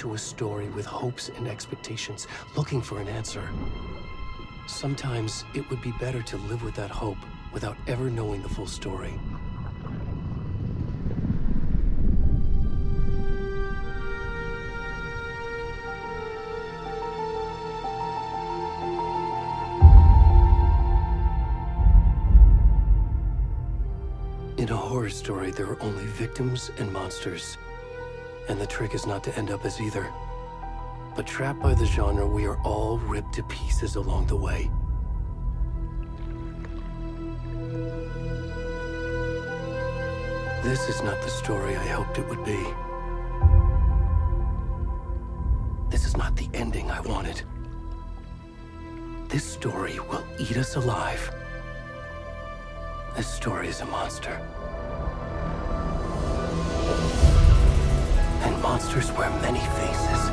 into a story with hopes and expectations, looking for an answer. Sometimes it would be better to live with that hope without ever knowing the full story. In a horror story, there are only victims and monsters. And the trick is not to end up as either. But trapped by the genre, we are all ripped to pieces along the way. This is not the story I hoped it would be. This is not the ending I wanted. This story will eat us alive. This story is a monster. And monsters wear many faces.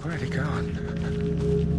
Where'd he gone?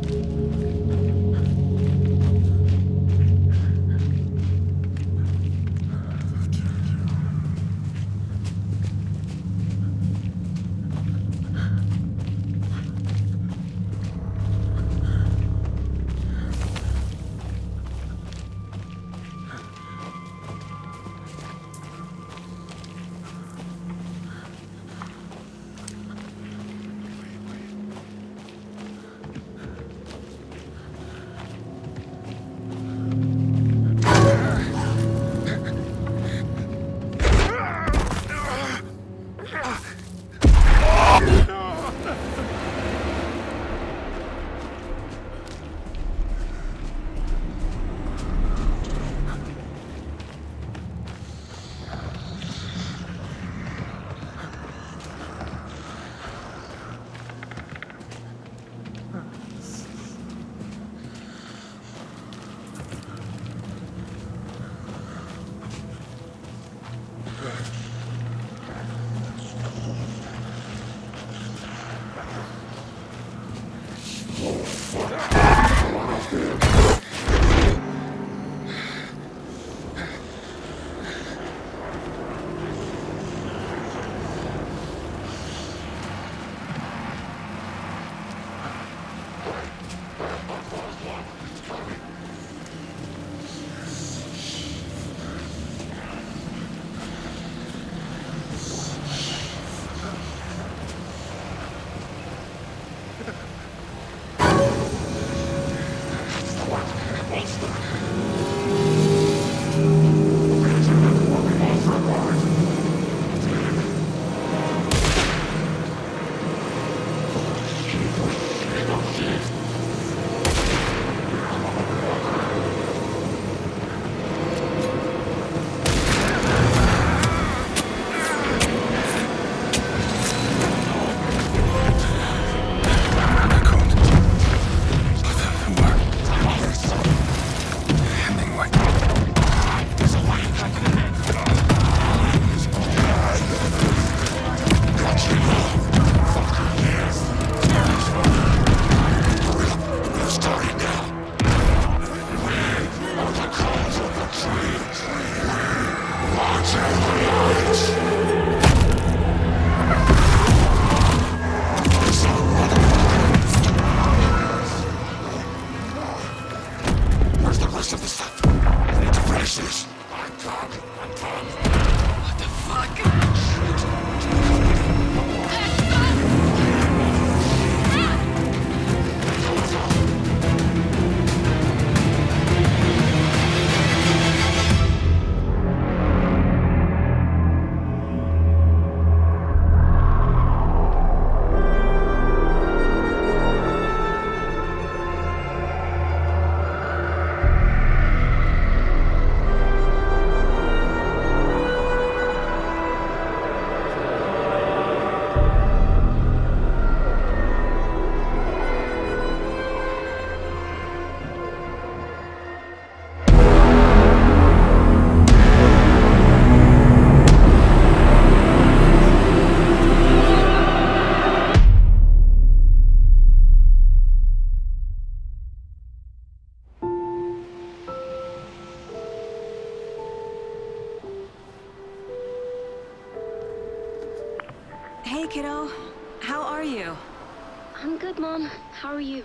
I'm good, Mom. How are you?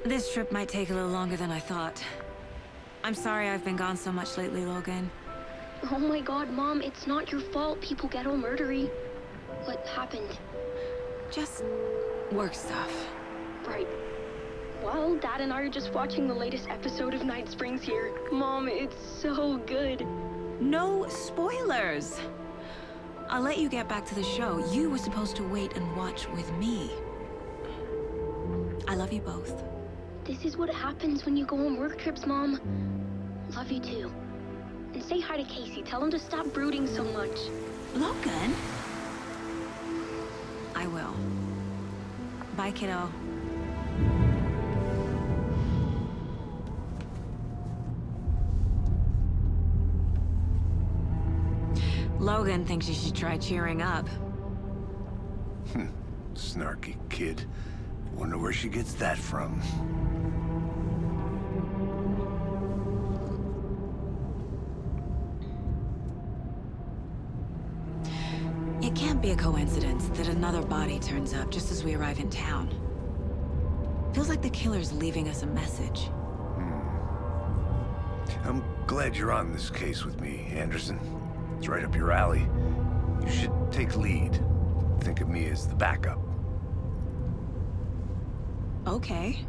This trip might take a little longer than I thought. I'm sorry I've been gone so much lately, Logan. Oh my god, Mom, it's not your fault people get all murdery. What happened? Just work stuff. Right. Well, Dad and I are just watching the latest episode of Night Springs here. Mom, it's so good. No spoilers! I'll let you get back to the show. You were supposed to wait and watch with me. I love you both. This is what happens when you go on work trips, Mom. Love you too. And say hi to Casey. Tell him to stop brooding so much. Logan? I will. Bye, kiddo. Logan thinks you should try cheering up. Snarky kid. Wonder where she gets that from. It can't be a coincidence that another body turns up just as we arrive in town. Feels like the killer's leaving us a message. I'm glad you're on this case with me, Anderson. It's right up your alley. You should take lead. Think of me as the backup. Okay.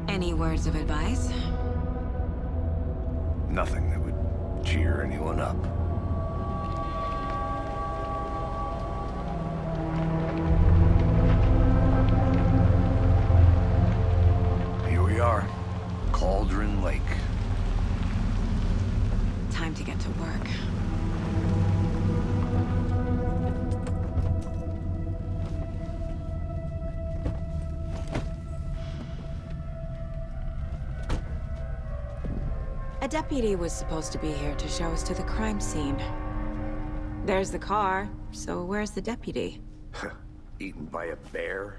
Any words of advice? Nothing that would cheer anyone up. Here we are. Cauldron Lake. Time to get to work. A deputy was supposed to be here to show us to the crime scene. There's the car, so where's the deputy? Eaten by a bear?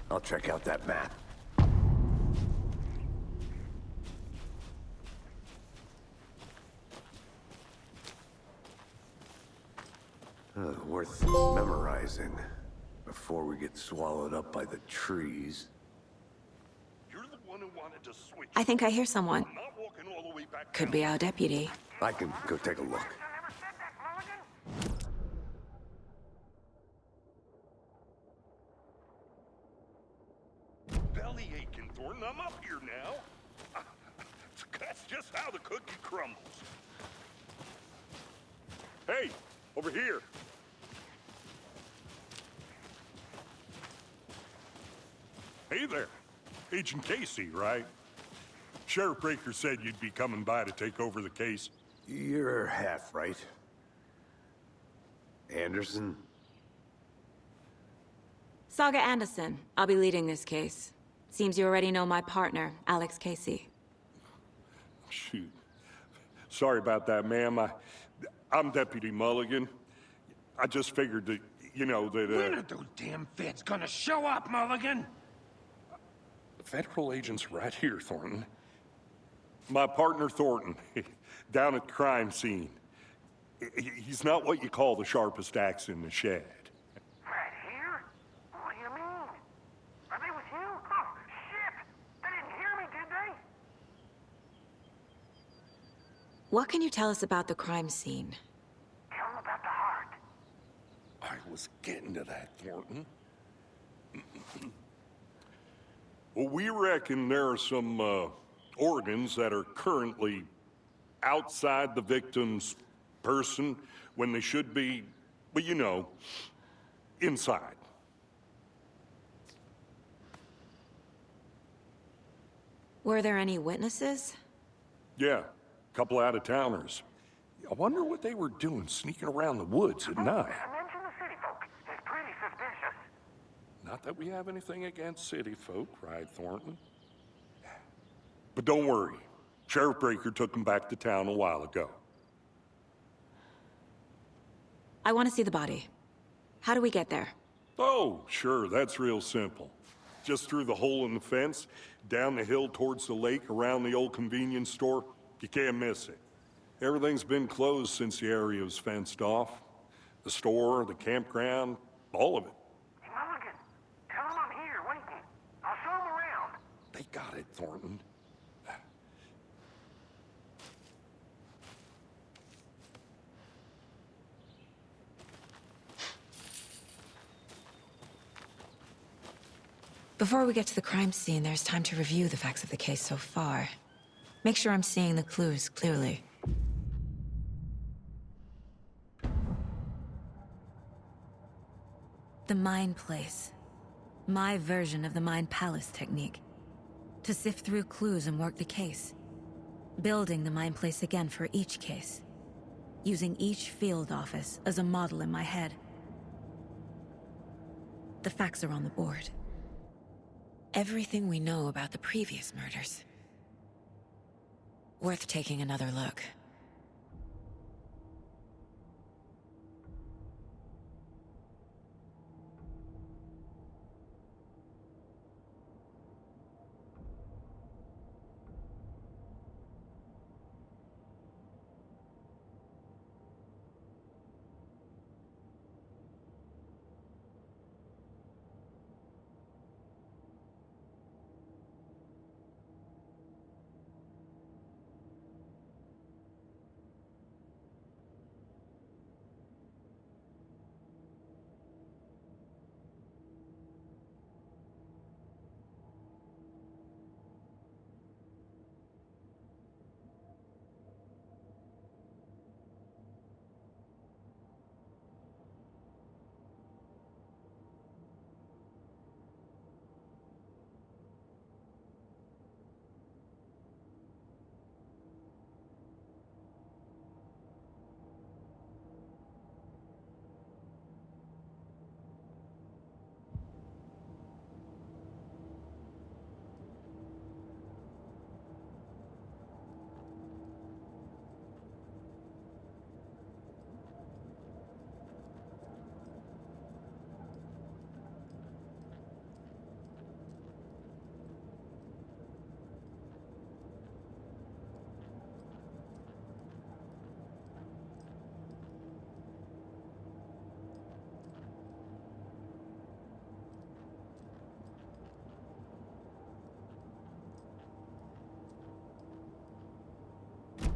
I'll check out that map. Worth memorizing before we get swallowed up by the trees. You're the one who wanted to switch. I think I hear someone. I'm not walking all the way back Could down. be our deputy. I can go take a look. Belly aching, Thornton. I'm up here now. That's just how the cookie crumbles. Hey, over here. Hey there. Agent Casey, right? Sheriff Breaker said you'd be coming by to take over the case. You're half right. Anderson? Saga Andерсон. I'll be leading this case. Seems you already know my partner, Alex Casey. Shoot. Sorry about that, ma'am. I'm Deputy Mulligan. I just figured that, you know, that, When are those damn feds gonna show up, Mulligan? The federal agent's right here, Thornton. My partner, Thornton, down at the crime scene. He's not what you call the sharpest axe in the shed. Right here? What do you mean? Are they with you? Oh, shit! They didn't hear me, did they? What can you tell us about the crime scene? Tell them about the heart. I was getting to that, Thornton. Well, we reckon there are some organs that are currently outside the victim's person when they should be, well, you know, inside. Were there any witnesses? Yeah, a couple out-of-towners. I wonder what they were doing sneaking around the woods at night. Mention the city folk. It's pretty suspicious. Not that we have anything against city folk, cried Thornton. But don't worry. Sheriff Breaker took them back to town a while ago. I want to see the body. How do we get there? Oh, sure, that's real simple. Just through the hole in the fence, down the hill towards the lake, around the old convenience store. You can't miss it. Everything's been closed since the area was fenced off. The store, the campground, all of it. Hey, Mulligan, Thornton. Before we get to the crime scene, there's time to review the facts of the case so far. Make sure I'm seeing the clues clearly. The Mind Place. My version of the Mind Palace technique. To sift through clues and work the case. Building the Mind Place again for each case. Using each field office as a model in my head. The facts are on the board. Everything we know about the previous murders. Worth taking another look.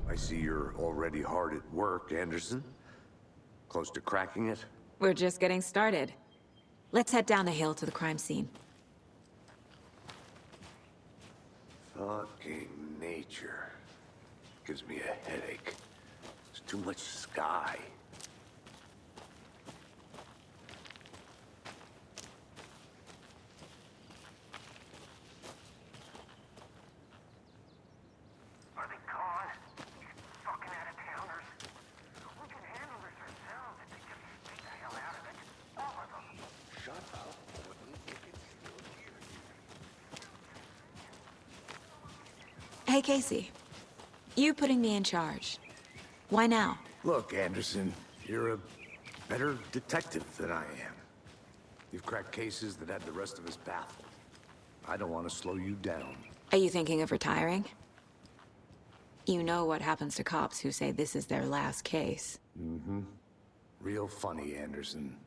I see you're already hard at work, Anderson. Close to cracking it? We're just getting started. Let's head down the hill to the crime scene. Fucking nature. Gives me a headache. There's too much sky. Are they gone? These fucking out-of-towners. We can handle this ourselves if they just stay the hell out of it. All of them. Shut up, Thornton. You can still hear you. Hey, Casey. You putting me in charge. Why now? Look, Anderson, you're a better detective than I am. You've cracked cases that had the rest of us baffled. I don't want to slow you down. Are you thinking of retiring? You know what happens to cops who say this is their last case. Mm-hmm. Real funny, Anderson.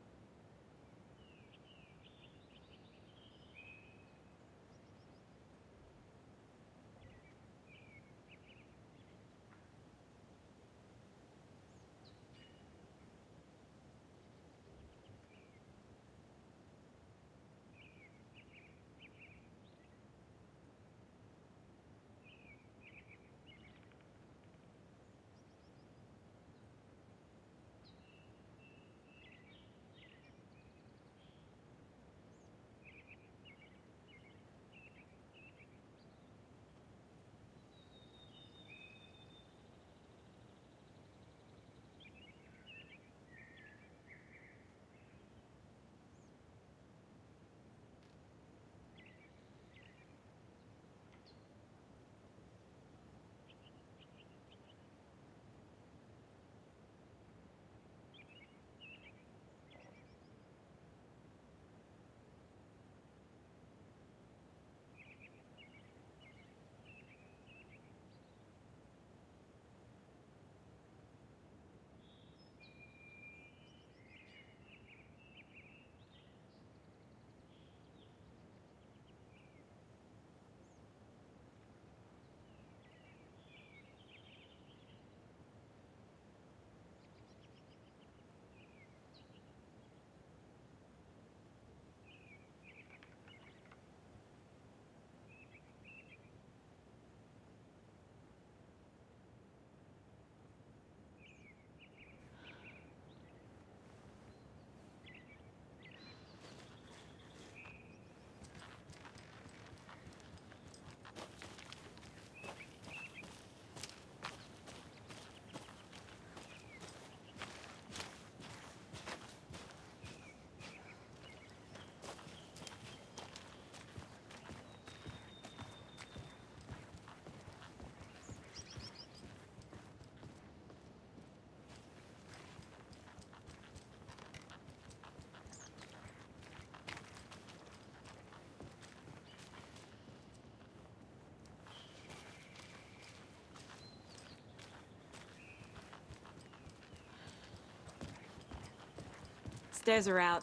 Stairs are out.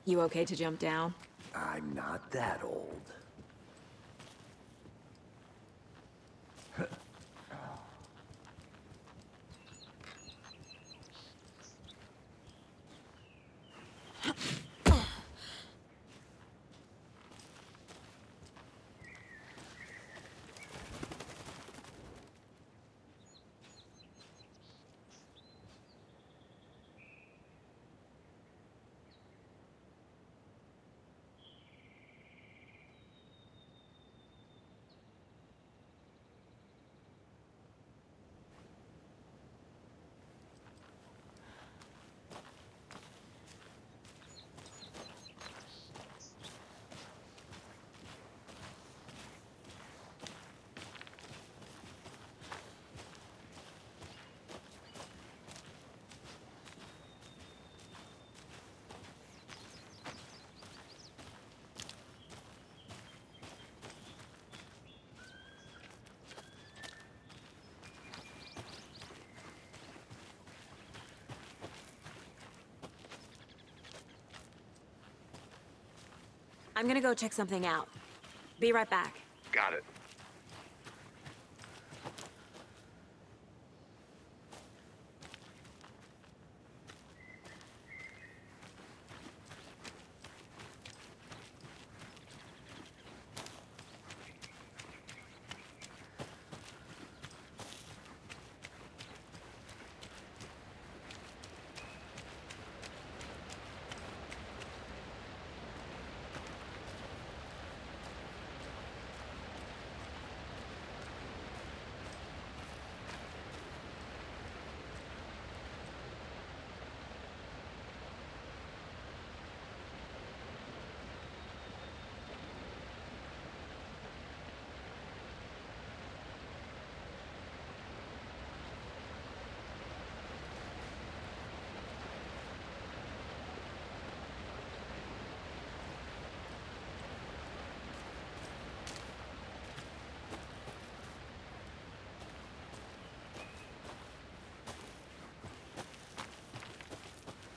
You okay to jump down? I'm not that old. I'm gonna go check something out. Be right back. Got it.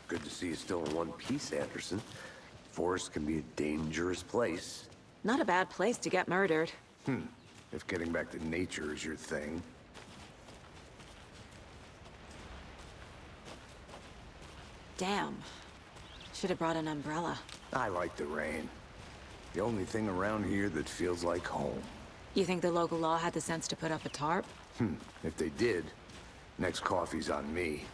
Good to see you still in one piece, Anderson. Forest can be a dangerous place. Not a bad place to get murdered. If getting back to nature is your thing. Damn. Should have brought an umbrella. I like the rain. The only thing around here that feels like home. You think the local law had the sense to put up a tarp? If they did, next coffee's on me.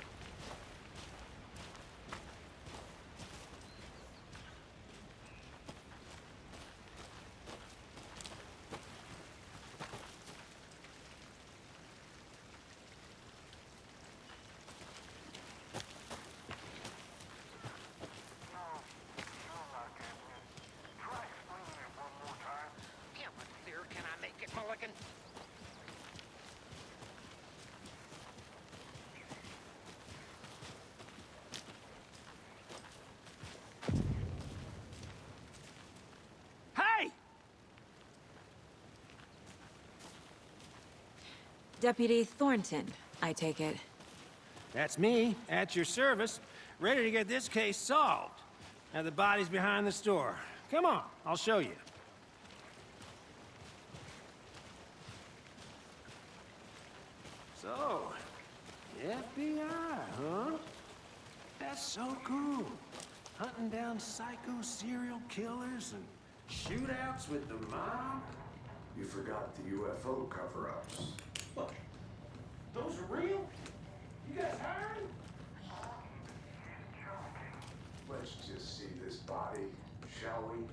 Deputy Thornton, I take it. That's me, at your service, ready to get this case solved. Now the body's behind the store. Come on, I'll show you. So, FBI, huh? That's so cool. Hunting down psycho serial killers and shootouts with the mob. You forgot the UFO cover-ups. Look, those are real? You guys hiring? Let's just see this body, shall we?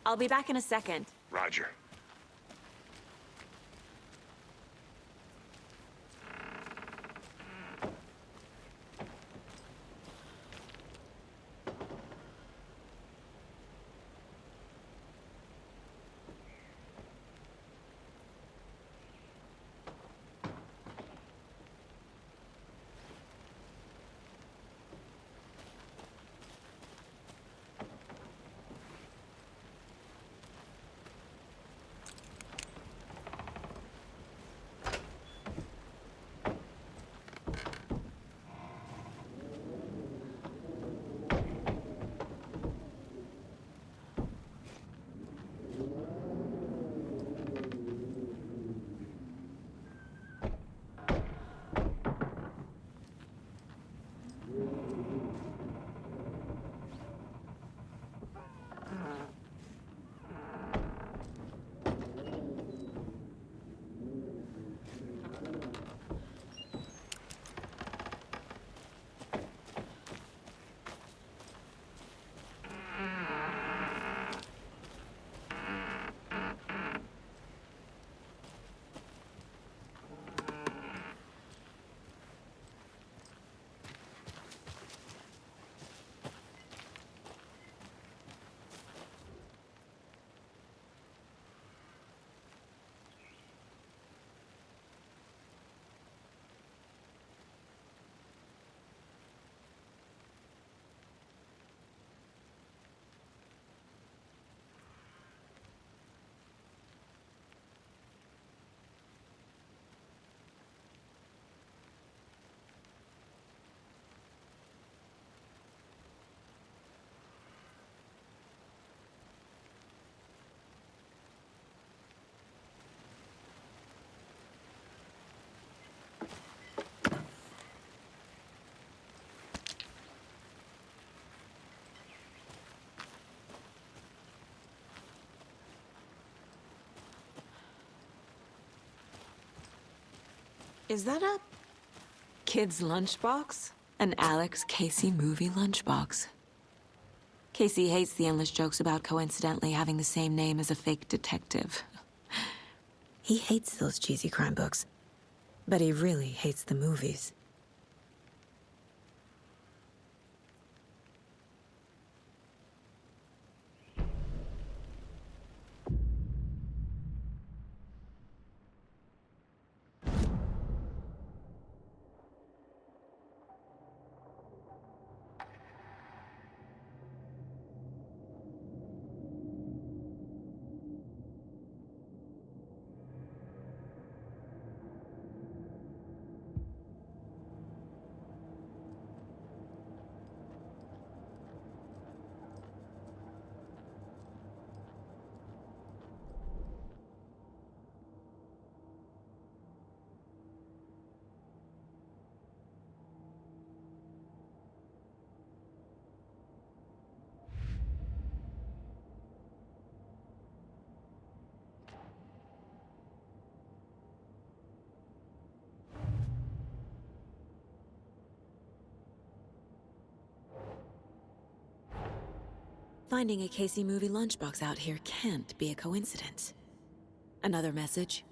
I'll be back in a second. Roger. Is that a kid's lunchbox? An Alex Casey movie lunchbox. Casey hates the endless jokes about coincidentally having the same name as a fake detective. He hates those cheesy crime books, but he really hates the movies. Finding a Casey movie lunchbox out here can't be a coincidence. Another message?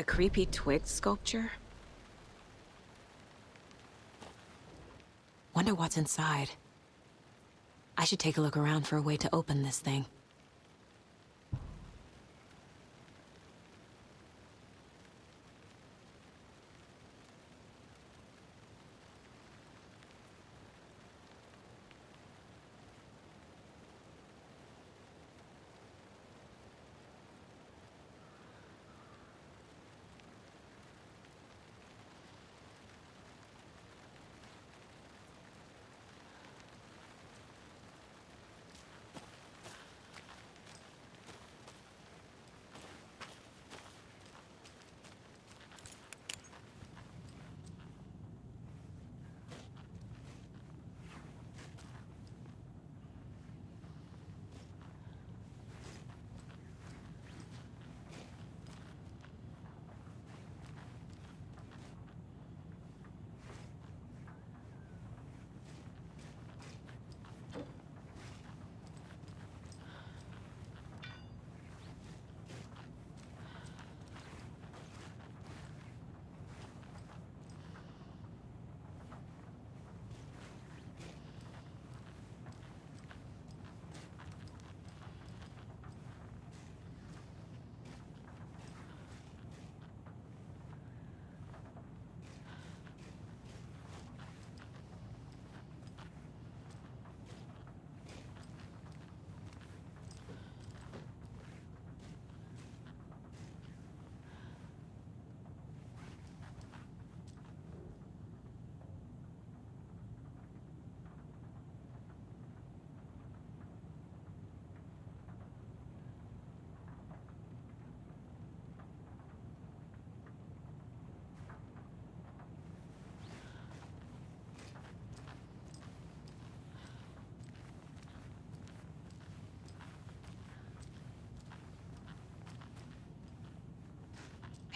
creepy twig sculpture? Wonder what's inside. I should take a look around for a way to open this thing.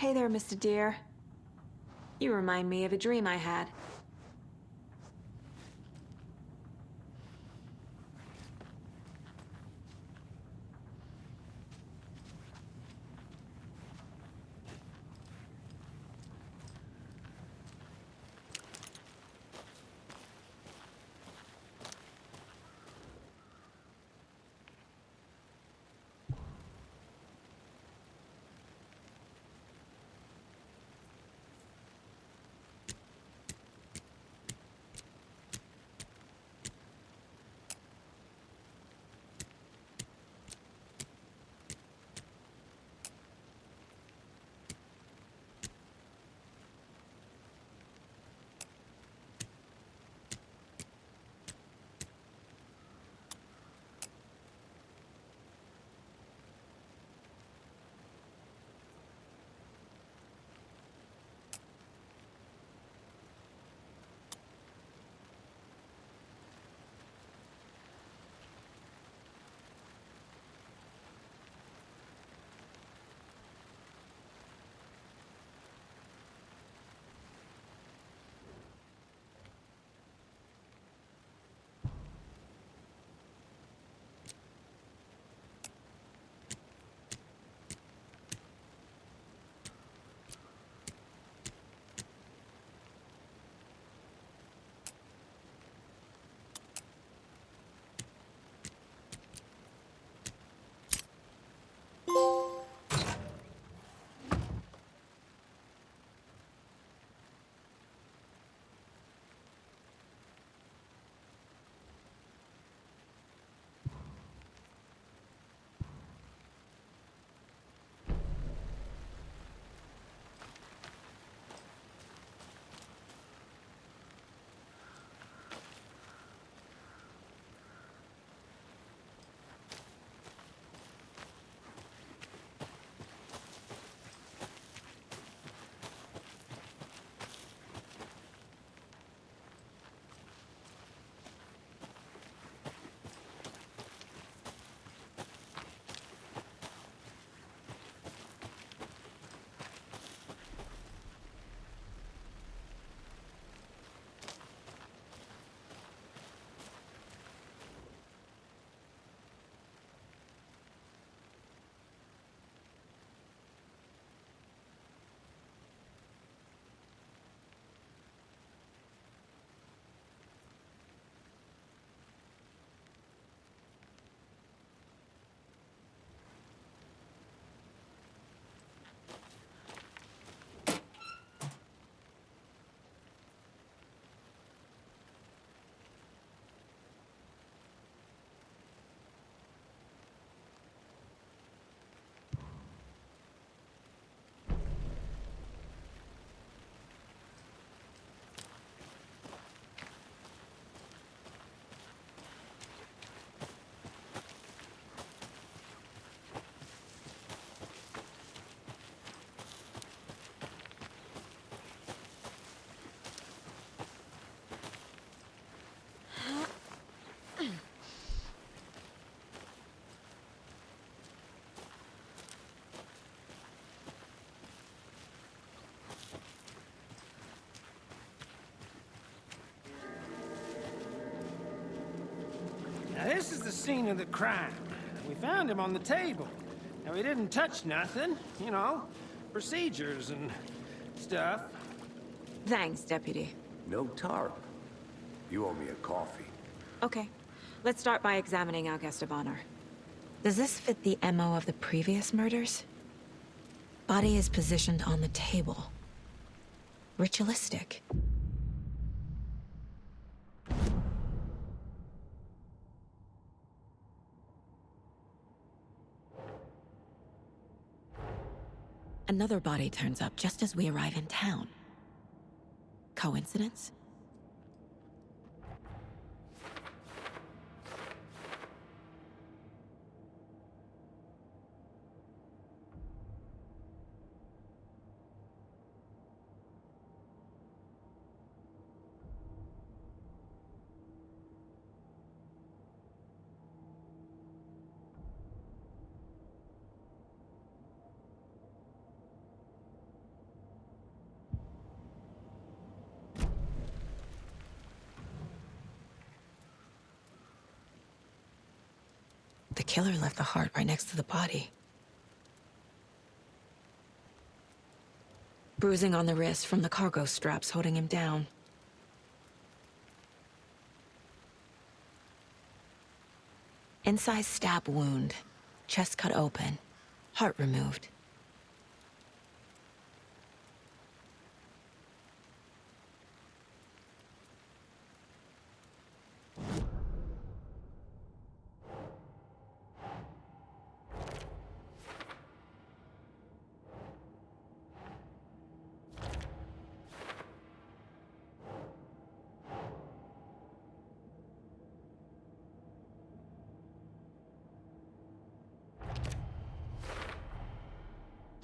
Hey there, Mr. Deer. You remind me of a dream I had. Now, this is the scene of the crime. We found him on the table. Now, he didn't touch nothing, you know, procedures and stuff. Thanks, Deputy. No tarp. You owe me a coffee. Okay, let's start by examining our guest of honor. Does this fit the MO of the previous murders? Body is positioned on the table. Ritualistic. Another body turns up just as we arrive in town. Coincidence? The killer left the heart right next to the body. Bruising on the wrist from the cargo straps holding him down. Incised stab wound, chest cut open, heart removed.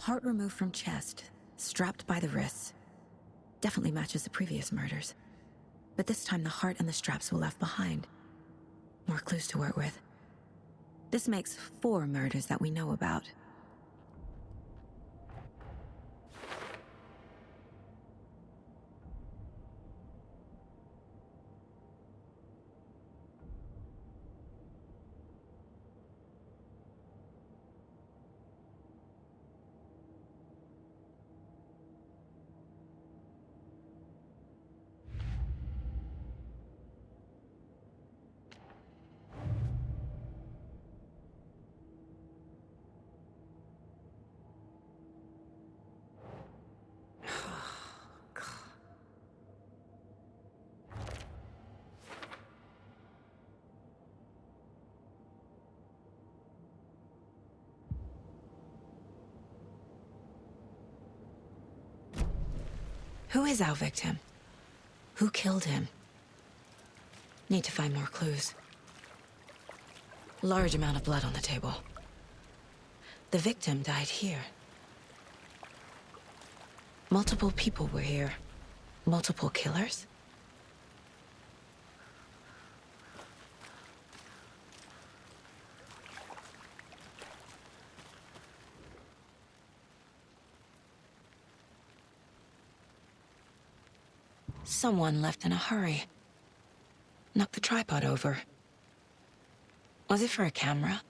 Heart removed from chest, strapped by the wrists. Definitely matches the previous murders. But this time the heart and the straps were left behind. More clues to work with. This makes 4 murders that we know about. Who is our victim? Who killed him? Need to find more clues. Large amount of blood on the table. The victim died here. Multiple people were here. Multiple killers? Someone left in a hurry. Knocked the tripod over. Was it for a camera?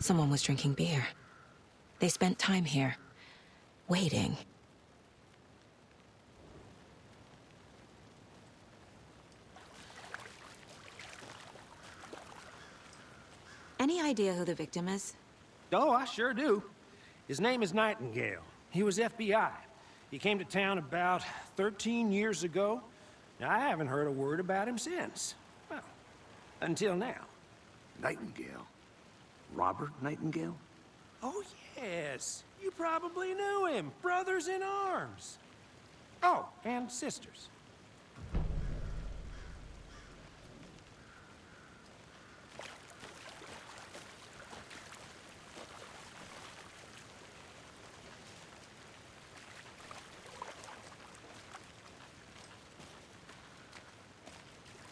Someone was drinking beer. They spent time here, waiting. Any idea who the victim is? Oh, I sure do. His name is Nightingale. He was FBI. He came to town about 13 years ago. Now, I haven't heard a word about him since. Well, until now. Nightingale? Robert Nightingale? Oh, yes. You probably knew him. Brothers in arms. Oh, and sisters.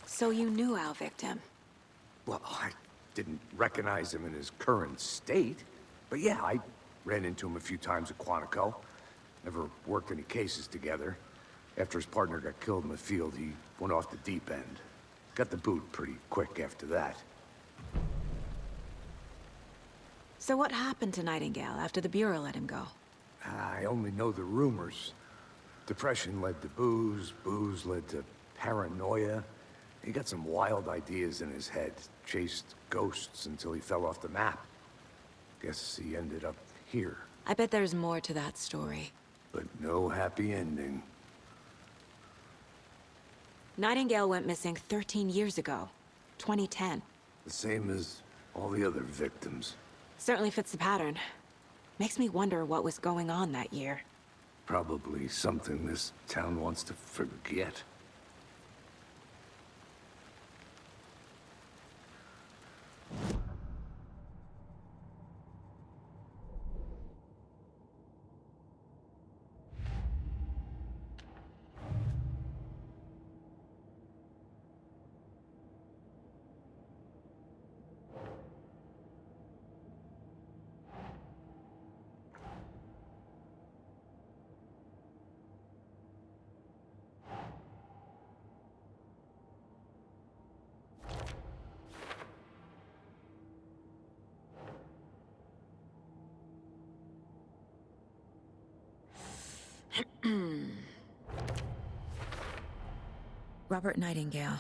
So you knew our victim? Well, I didn't recognize him in his current state. But yeah, I ran into him a few times at Quantico. Never worked any cases together. After his partner got killed in the field, he went off the deep end. Got the boot pretty quick after that. So what happened to Nightingale after the Bureau let him go? I only know the rumors. Depression led to booze, booze led to paranoia. He got some wild ideas in his head, chased ghosts until he fell off the map. Guess he ended up here. I bet there's more to that story. But no happy ending. Nightingale went missing 13 years ago, 2010. The same as all the other victims. Certainly fits the pattern. Makes me wonder what was going on that year. Probably something this town wants to forget. Robert Nightingale,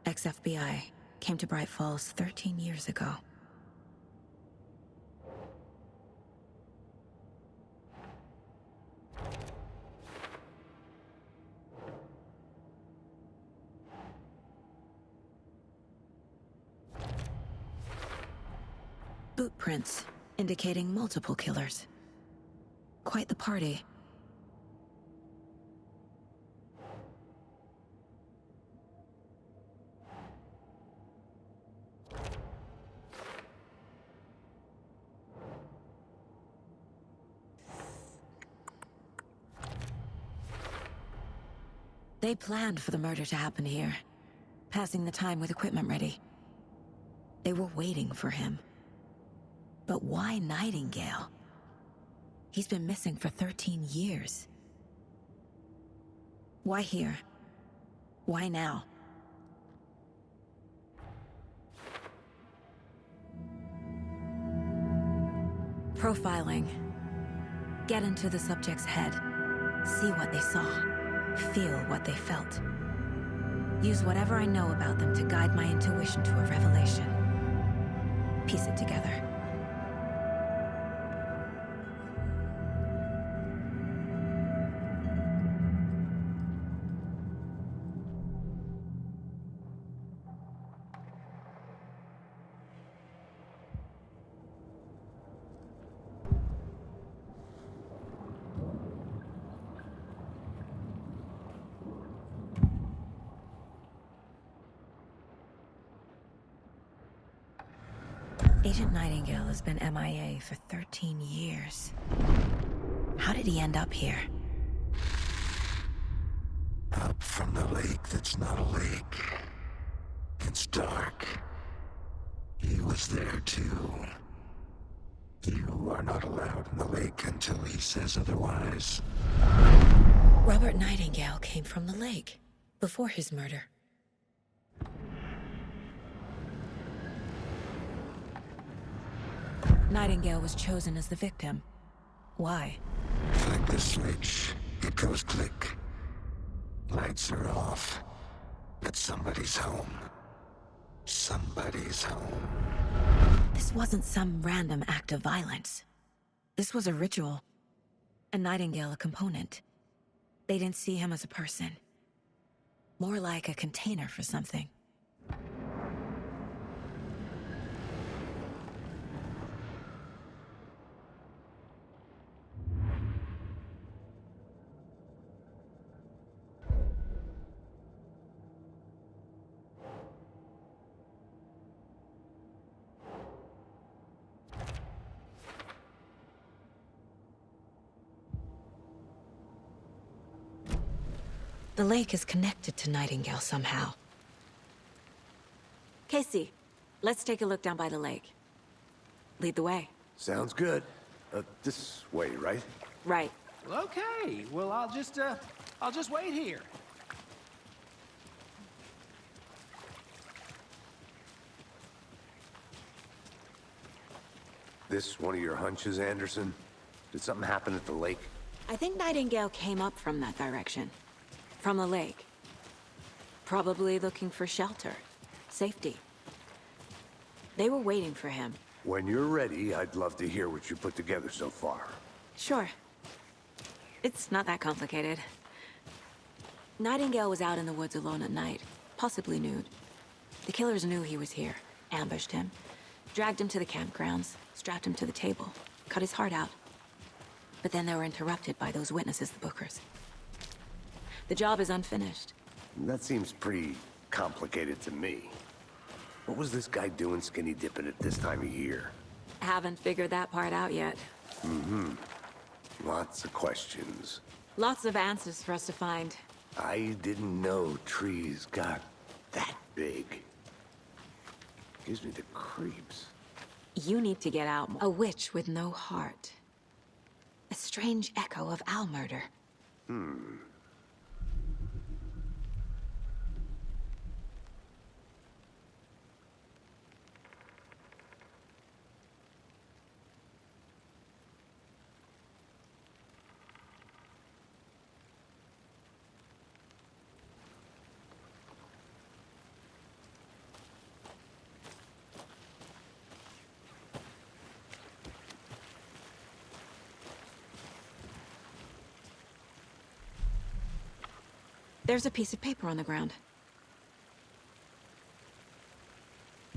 ex-FBI, came to Bright Falls 13 years ago. Boot prints indicating multiple killers. Quite the party. They planned for the murder to happen here, passing the time with equipment ready. They were waiting for him. But why Nightingale? He's been missing for 13 years. Why here? Why now? Profiling. Get into the subject's head. See what they saw. Feel what they felt. Use whatever I know about them to guide my intuition to a revelation. Piece it together. Agent Nightingale has been MIA for 13 years. How did he end up here? Up from the lake that's not a lake. It's dark. He was there too. You are not allowed in the lake until he says otherwise. Robert Nightingale came from the lake, before his murder. Nightingale was chosen as the victim. Why? Flick the switch. It goes click. Lights are off. But somebody's home. Somebody's home. This wasn't some random act of violence. This was a ritual. And Nightingale a component. They didn't see him as a person. More like a container for something. The lake is connected to Nightingale somehow. Casey, let's take a look down by the lake. Lead the way. Sounds good. This way, right? Right. Okay, well, I'll just wait here. This one of your hunches, Anderson? Did something happen at the lake? I think Nightingale came up from that direction. From the lake. Probably looking for shelter. Safety. They were waiting for him. When you're ready, I'd love to hear what you put together so far. Sure. It's not that complicated. Nightingale was out in the woods alone at night, possibly nude. The killers knew he was here, ambushed him, dragged him to the campgrounds, strapped him to the table, cut his heart out. But then they were interrupted by those witnesses, the Bookers. The job is unfinished. That seems pretty complicated to me. What was this guy doing skinny dipping at this time of year? Haven't figured that part out yet. Lots of questions. Lots of answers for us to find. I didn't know trees got that big. Gives me the creeps. You need to get out. A witch with no heart. A strange echo of owl murder. There's a piece of paper on the ground.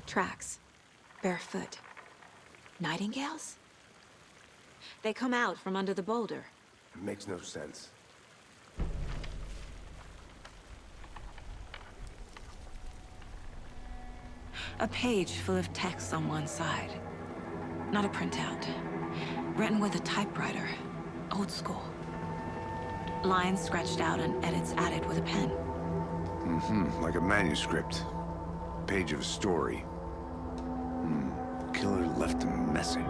Tracks. Barefoot. Nightingales? They come out from under the boulder. It makes no sense. A page full of text on one side. Not a printout. Written with a typewriter. Old school. Lines scratched out and edits added with a pen. Like a manuscript. Page of a story. Killer left a message.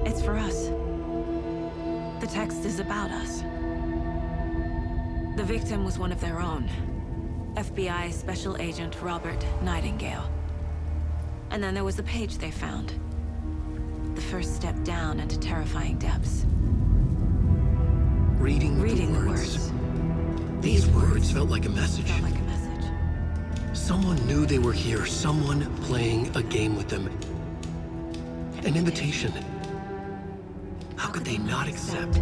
It's for us. The text is about us. The victim was one of their own. FBI Special Agent Robert Nightingale. And then there was the page they found. The first step down into terrifying depths. Reading the words. These words felt like a message. Felt like a message. Someone knew they were here, someone playing a game with them. An invitation. How could they not accept,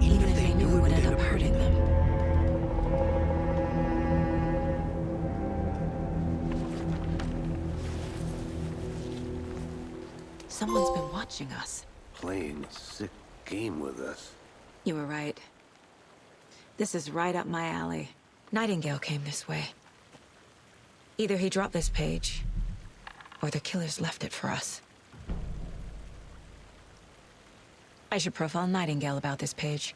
even if they knew it would end up hurting them? Someone's been watching us. Playing a sick game with us. You were right. This is right up my alley. Nightingale came this way. Either he dropped this page, or the killers left it for us. I should profile Nightingale about this page.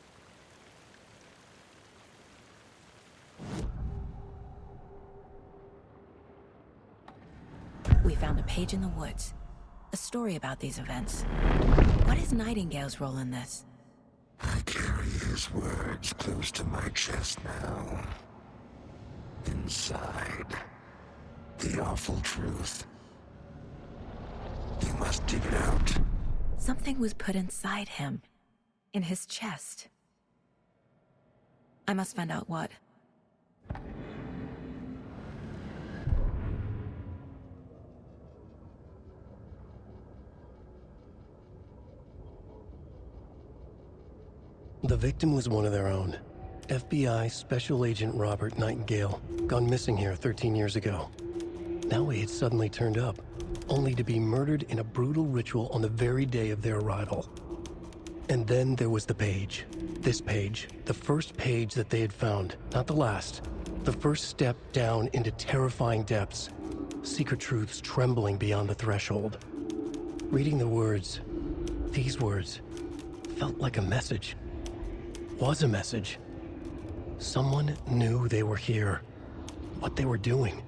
We found a page in the woods. A story about these events. What is Nightingale's role in this? I carry his words close to my chest now. Inside, the awful truth. You must dig it out. Something was put inside him. In his chest. I must find out what. The victim was one of their own. FBI Special Agent Robert Nightingale, gone missing here 13 years ago. Now he had suddenly turned up, only to be murdered in a brutal ritual on the very day of their arrival. And then there was the page. This page, the first page that they had found, not the last. The first step down into terrifying depths. Secret truths trembling beyond the threshold. Reading the words, these words, felt like a message. Was a message. Someone knew they were here, what they were doing.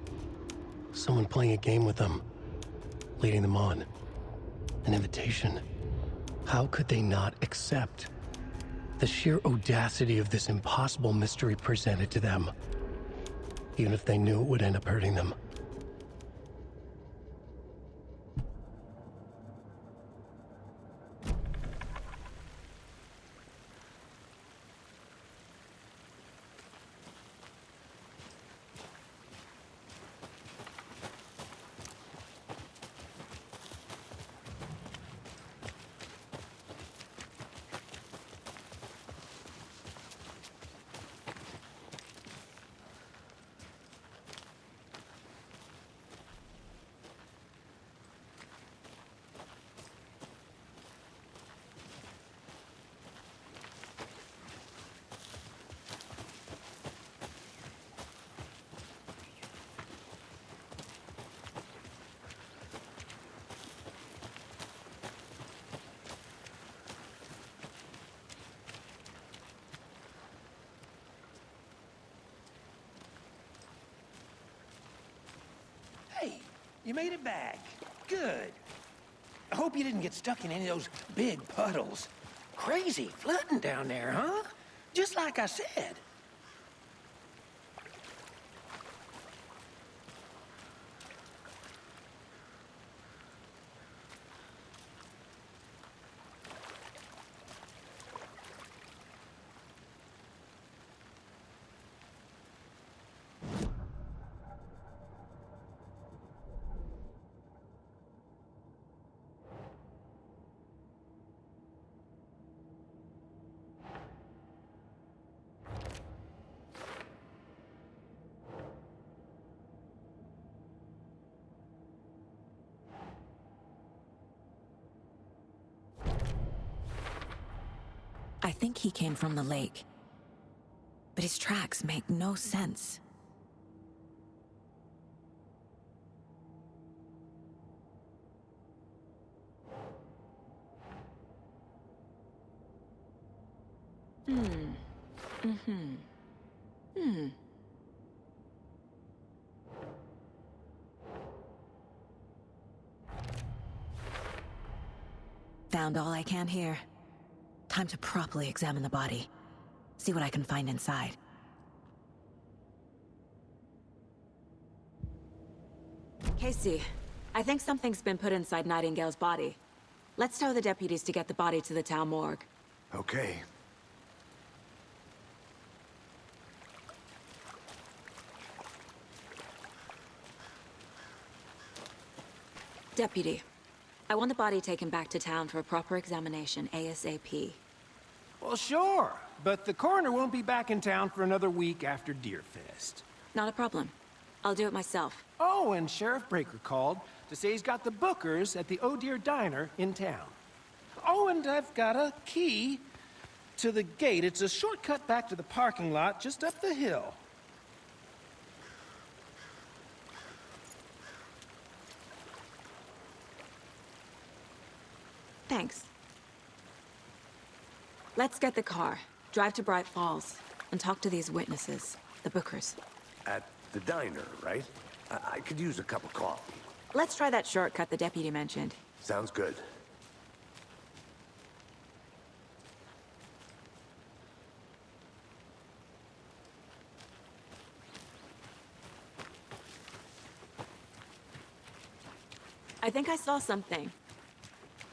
Someone playing a game with them, leading them on. An invitation. How could they not accept? The sheer audacity of this impossible mystery presented to them, even if they knew it would end up hurting them. Hey, you made it back. Good. I hope you didn't get stuck in any of those big puddles. Crazy flooding down there, huh? Just like I said. I think he came from the lake. But his tracks make no sense. Found all I can here. Time to properly examine the body. See what I can find inside. Casey, I think something's been put inside Nightingale's body. Let's tell the deputies to get the body to the town morgue. Okay. Deputy, I want the body taken back to town for a proper examination ASAP. Well, sure, but the coroner won't be back in town for another week after Deerfest. Not a problem. I'll do it myself. Oh, and Sheriff Breaker called to say he's got the bookers at the Oh Dear Diner in town. Oh, and I've got a key to the gate. It's a shortcut back to the parking lot just up the hill. Thanks. Let's get the car, drive to Bright Falls, and talk to these witnesses, the bookers. At the diner, right? I could use a cup of coffee. Let's try that shortcut the deputy mentioned. Sounds good. I think I saw something.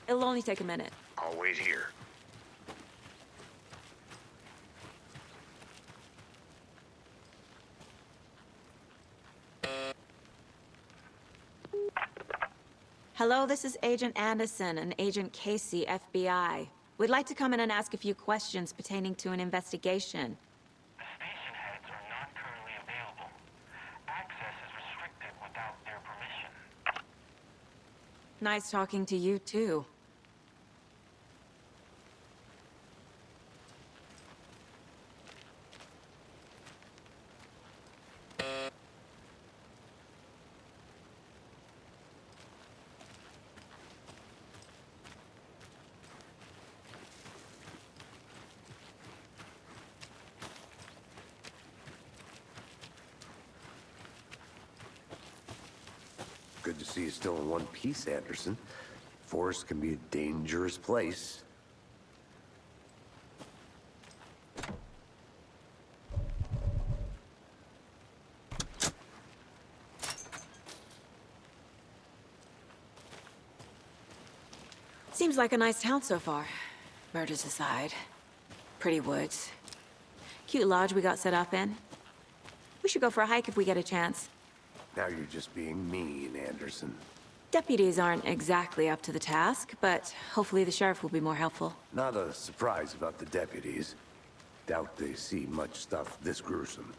It'll only take a minute. I'll wait here. Hello, this is Agent Anderson and Agent Casey, FBI. We'd like to come in and ask a few questions pertaining to an investigation. The station heads are not currently available. Access is restricted without their permission. Nice talking to you, too. Good to see you still in one piece, Anderson. Forest can be a dangerous place. Seems like a nice town so far. Murders aside. Pretty woods. Cute lodge we got set up in. We should go for a hike if we get a chance. Now you're just being mean, Anderson. Deputies aren't exactly up to the task, but hopefully the sheriff will be more helpful. Not a surprise about the deputies. Doubt they see much stuff this gruesome.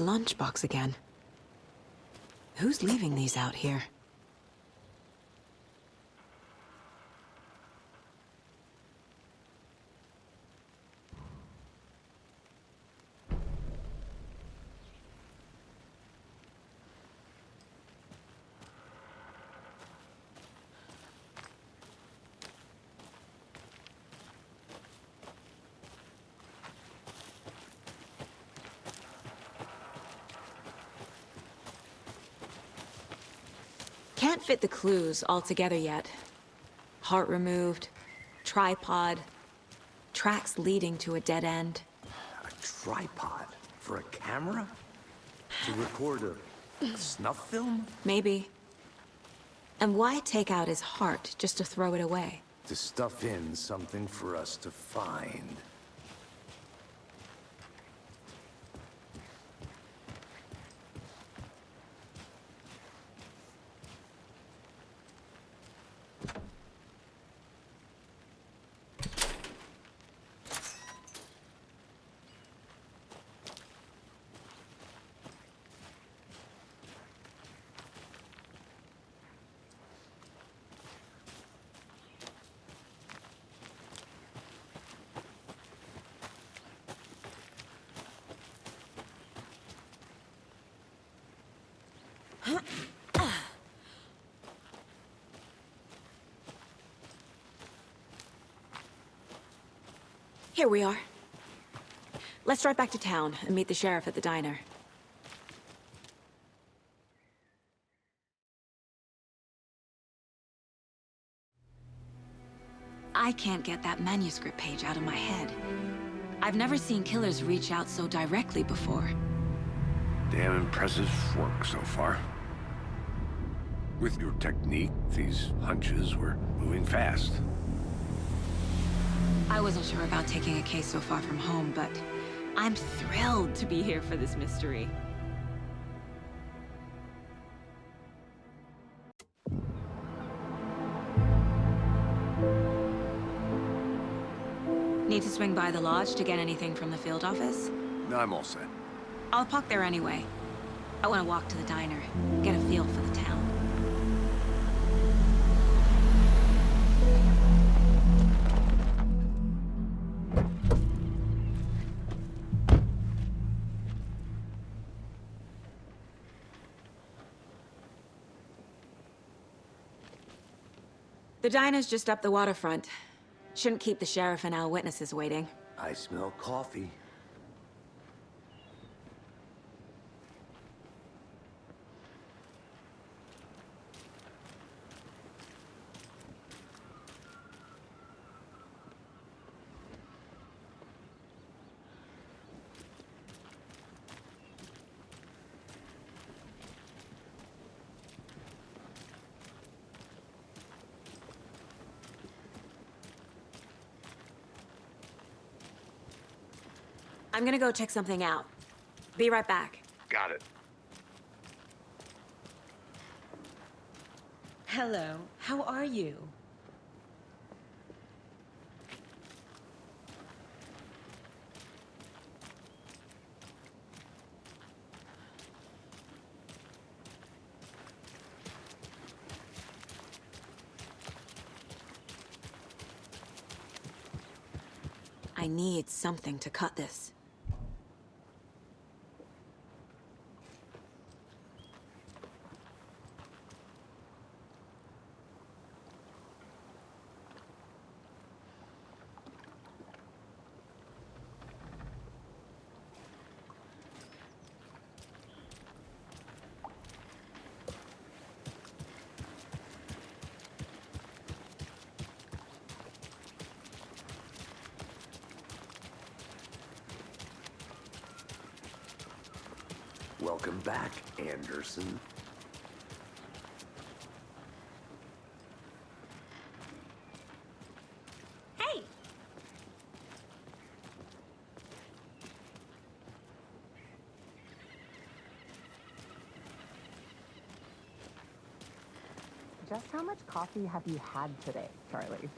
lunchbox again. Who's leaving these out here? Can't fit the clues all together yet. Heart removed, tripod, tracks leading to a dead end. A tripod? For a camera? To record a snuff film? Maybe. And why take out his heart just to throw it away? To stuff in something for us to find. Here we are. Let's drive back to town and meet the sheriff at the diner. I can't get that manuscript page out of my head. I've never seen killers reach out so directly before. Damn impressive work so far. With your technique, these hunches were moving fast. I wasn't sure about taking a case so far from home, but I'm thrilled to be here for this mystery. Need to swing by the lodge to get anything from the field office? No, I'm all set. I'll park there anyway. I want to walk to the diner, get a feel for the town. The diner's just up the waterfront. Shouldn't keep the sheriff and our witnesses waiting. I smell coffee. I'm gonna go check something out. Be right back. Got it. Hello, how are you? I need something to cut this. Welcome back, Anderson. Hey! Just how much coffee have you had today, Charlie?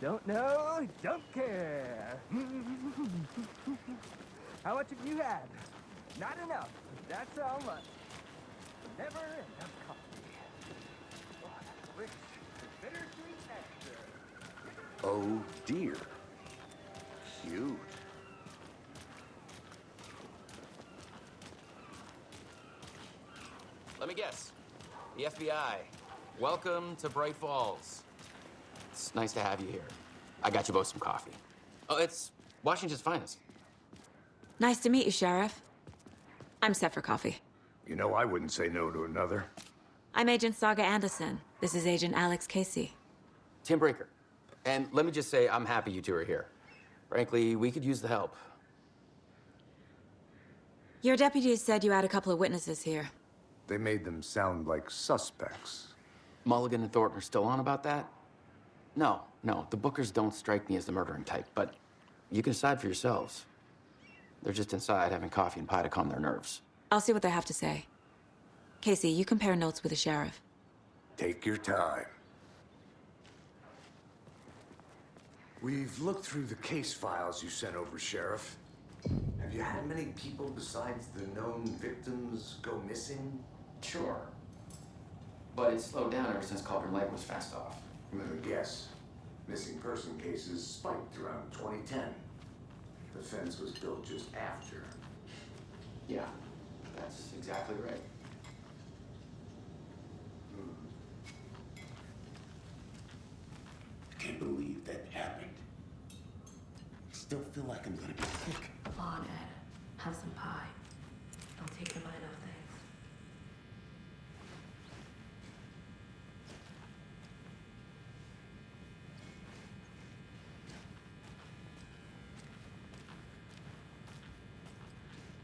Don't know, don't care. How much have you had? Not enough. That's how much. Never enough coffee. Rich, bittersweet nectar. Oh dear. Cute. Let me guess. The FBI. Welcome to Bright Falls. It's nice to have you here. I got you both some coffee. Oh, it's Washington's finest. Nice to meet you, Sheriff. I'm set for coffee. You know, I wouldn't say no to another. I'm Agent Saga Андерсон. This is Agent Alex Casey. Tim Brinker. And let me just say, I'm happy you two are here. Frankly, we could use the help. Your deputies said you had a couple of witnesses here. They made them sound like suspects. Mulligan and Thornton are still on about that? No, the Bookers don't strike me as the murdering type, but you can decide for yourselves. They're just inside having coffee and pie to calm their nerves. I'll see what they have to say. Casey, you compare notes with the sheriff. Take your time. We've looked through the case files you sent over, Sheriff. Have you had many people besides the known victims go missing? Sure. But it's slowed down ever since Cauldron Lake was fenced off. Let me guess. Missing person cases spiked around 2010. The fence was built just after. Yeah, that's exactly right. I can't believe that happened. I still feel like I'm gonna be sick. Come on, Ed. Have some pie. I'll take your mind off things.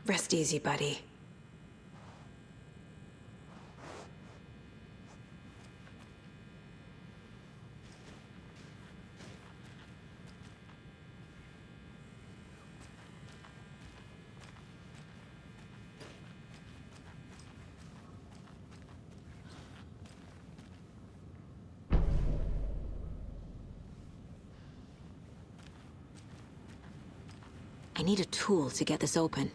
Rest easy, buddy. I need a tool to get this open.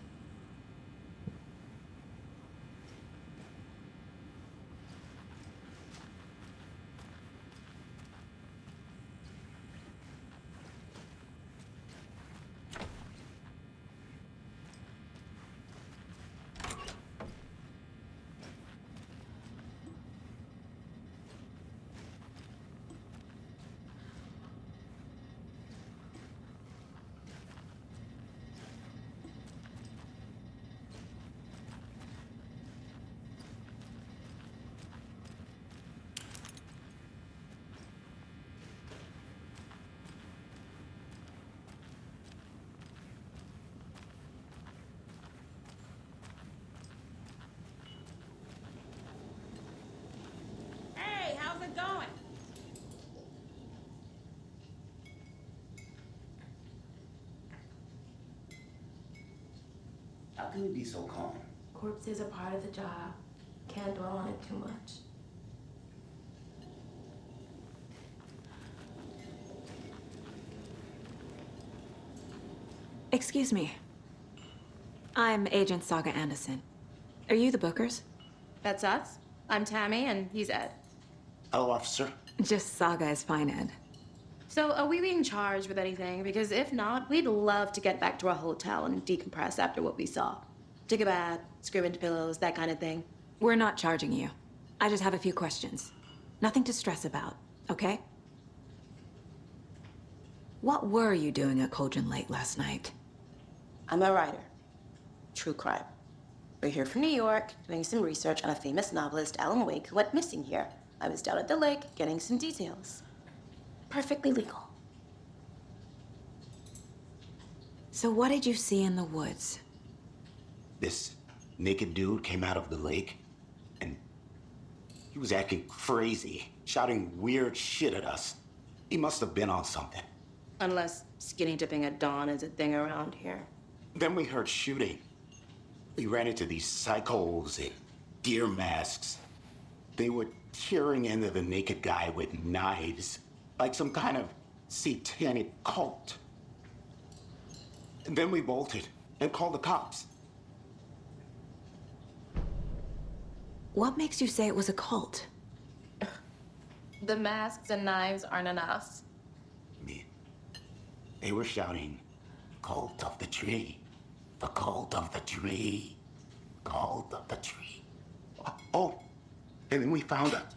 Hey, how's it going? How can you be so calm? Corpses are part of the job. Can't dwell on it too much. Excuse me. I'm Agent Saga Андерсон. Are you the Bookers? That's us. I'm Tammy, and he's Ed. Hello, officer. Just Saga is fine, Ed. So, are we being charged with anything? Because if not, we'd love to get back to our hotel and decompress after what we saw. Take a bath, scream into pillows, that kind of thing. We're not charging you. I just have a few questions. Nothing to stress about, okay? What were you doing at Cauldron Lake last night? I'm a writer. True crime. We're here from New York, doing some research on a famous novelist, Alan Weyk, who went missing here. I was down at the lake, getting some details. Perfectly legal. So what did you see in the woods? This naked dude came out of the lake, and he was acting crazy, shouting weird shit at us. He must have been on something. Unless skinny dipping at dawn is a thing around here. Then we heard shooting. We ran into these psychos in deer masks. They were tearing into the naked guy with knives, like some kind of satanic cult. And then we bolted and called the cops. What makes you say it was a cult? The masks and knives aren't enough. They were shouting, "Cult of the tree, the cult of the tree, cult of the tree." Oh, and then we found out.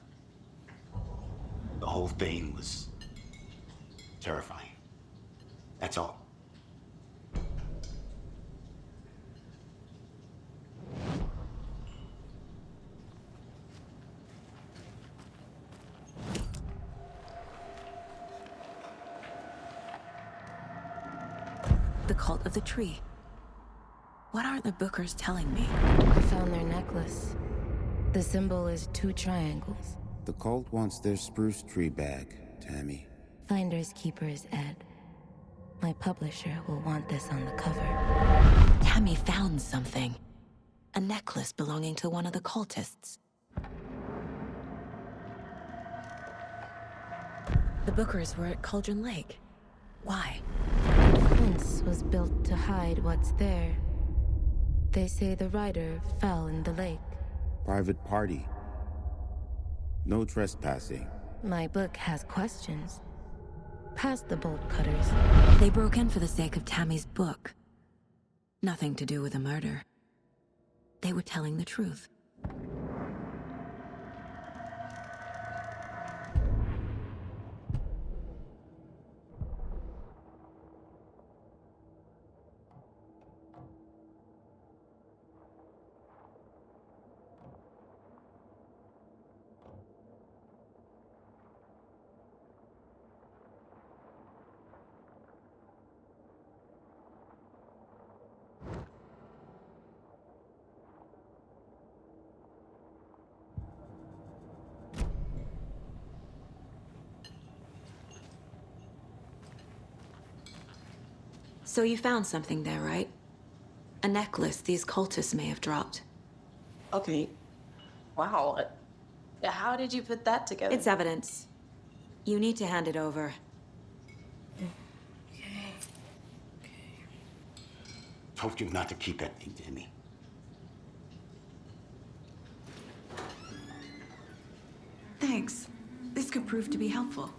The whole thing was terrifying. That's all. The cult of the tree. What aren't the Bookers telling me? I found their necklace. The symbol is 2 triangles. The cult wants their spruce tree back, Tammy. Finders keepers, Ed. My publisher will want this on the cover. Tammy found something. A necklace belonging to one of the cultists. The Bookers were at Cauldron Lake. Why? The fence was built to hide what's there. They say the rider fell in the lake. Private party. No trespassing. My book has questions. Past the bolt cutters. They broke in for the sake of Tammy's book. Nothing to do with a murder. They were telling the truth. So you found something there, right? A necklace these cultists may have dropped. Okay. Wow. How did you put that together? It's evidence. You need to hand it over. Told you not to keep that thing, Tammy. Thanks. This could prove to be helpful.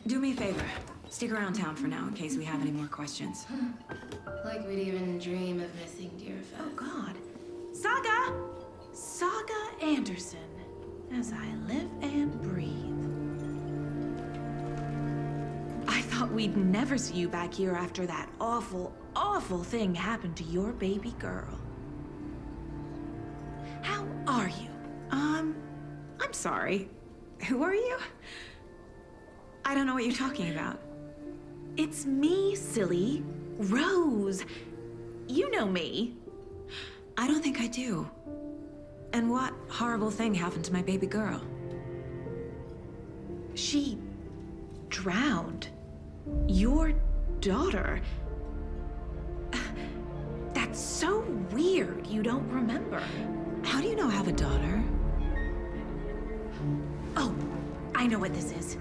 Do me a favor. Stick around town for now in case we have any more questions. Like we'd even dream of missing dear Fez. Oh, God. Saga Anderson. As I live and breathe. I thought we'd never see you back here after that awful, awful thing happened to your baby girl. How are you? I'm sorry. Who are you? I don't know what you're talking about. It's me, silly. Rose. You know me. I don't think I do. And what horrible thing happened to my baby girl? She drowned. Your daughter. That's so weird you don't remember. How do you know I have a daughter? Oh, I know what this is.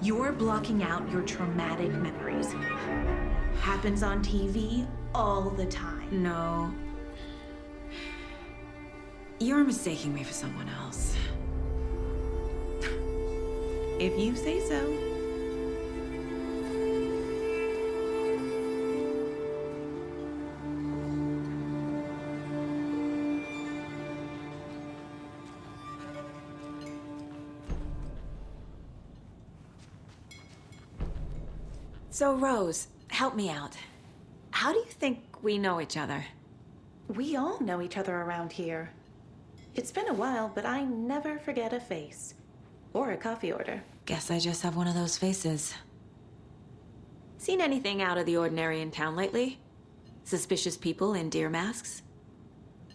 You're blocking out your traumatic memories. Happens on TV all the time. No. You're mistaking me for someone else. If you say so. So, Rose, help me out. How do you think we know each other? We all know each other around here. It's been a while, but I never forget a face. Or a coffee order. Guess I just have one of those faces. Seen anything out of the ordinary in town lately? Suspicious people in deer masks?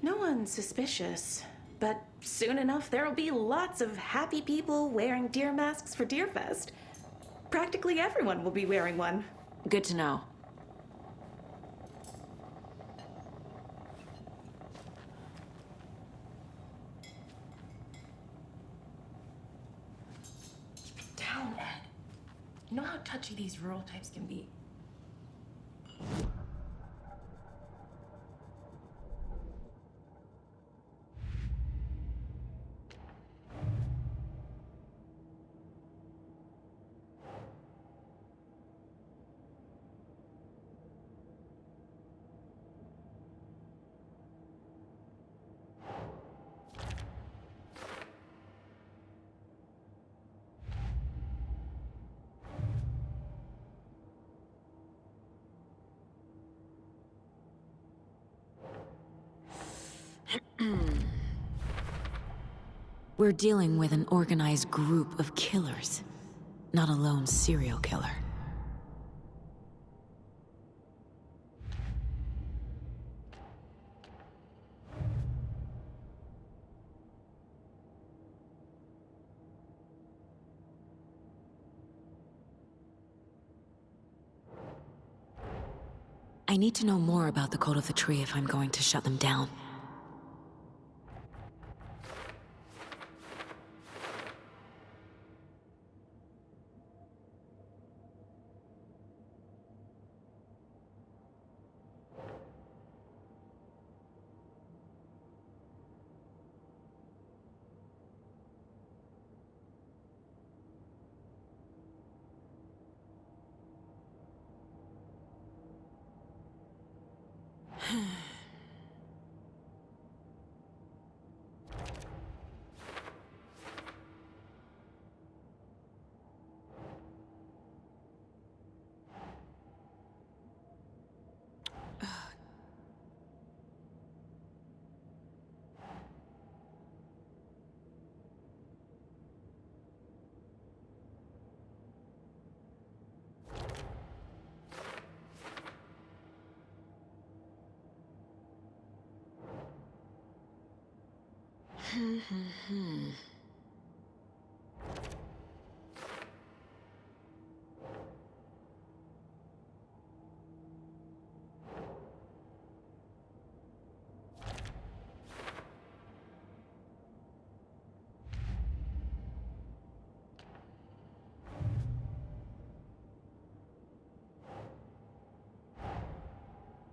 No one's suspicious. But soon enough, there'll be lots of happy people wearing deer masks for Deerfest. Practically everyone will be wearing one. Good to know. Keep it down, Ed. know how touchy these rural types can be. We're dealing with an organized group of killers, not a lone serial killer. I need to know more about the Cult of the Tree if I'm going to shut them down.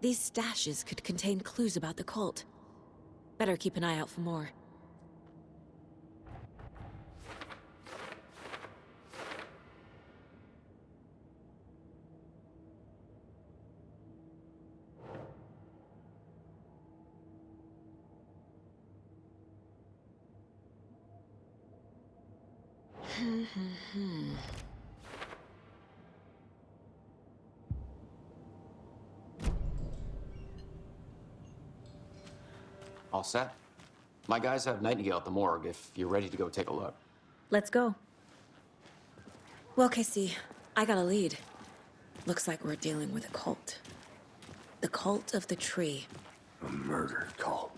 These stashes could contain clues about the cult. Better keep an eye out for more. All set? My guys have Nightingale at the morgue if you're ready to go take a look. Let's go. Well, Casey, I got a lead. Looks like we're dealing with a cult. The Cult of the Tree. A murder cult.